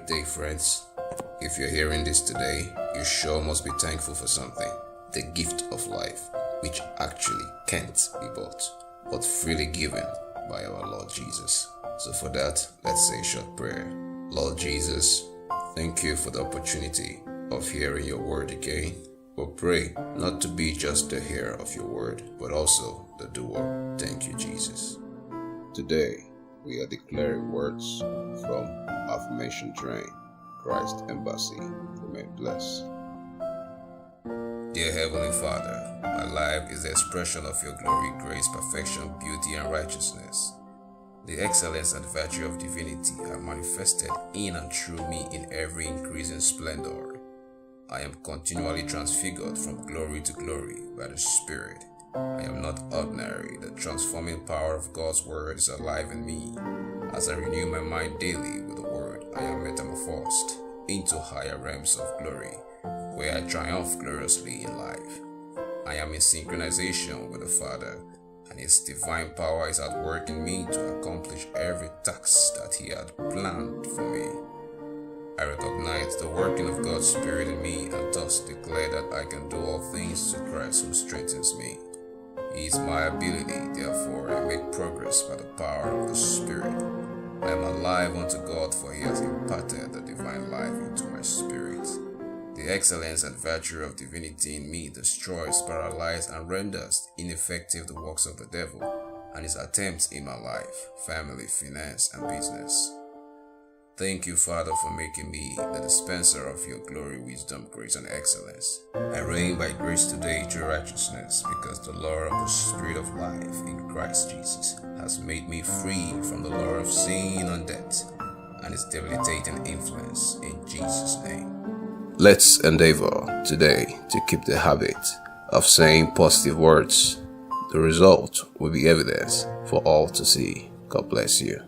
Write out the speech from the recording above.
great day, friends. If you're hearing this today, you sure must be thankful for something. The gift of life, which actually can't be bought, but freely given by our Lord Jesus. So for that, let's say a short prayer. Lord Jesus, thank you for the opportunity of hearing your word again. We pray not to be just the hearer of your word, but also the doer. Thank you, Jesus. Today, we are declaring words from AFFIRMATION-TRAIN, Christ Embassy. Remain blessed. Dear Heavenly Father, my life is the expression of your glory, grace, perfection, beauty, and righteousness. The excellence and virtue of divinity are manifested in and through me in every increasing splendor. I am continually transfigured from glory to glory by the Spirit. I am not ordinary. The transforming power of God's word is alive in me. As I renew my mind daily with the word, I am metamorphosed into higher realms of glory, where I triumph gloriously in life. I am in synchronization with the Father, and His divine power is at work in me to accomplish every task that He had planned for me. I recognize the working of God's Spirit in me and thus declare that I can do all things through Christ who strengthens me. He is my ability, therefore I make progress by the power of the Spirit. I am alive unto God, for He has imparted the divine life into my spirit. The excellence and virtue of divinity in me destroys, paralyzes, and renders ineffective the works of the devil and his attempts in my life, family, finance, and business. Thank you, Father, for making me the dispenser of your glory, wisdom, grace, and excellence. I reign by grace today to righteousness, because the law of the Spirit of life in Christ Jesus has made me free from the law of sin and death and its debilitating influence in Jesus' name. Let's endeavor today to keep the habit of saying positive words. The result will be evidence for all to see. God bless you.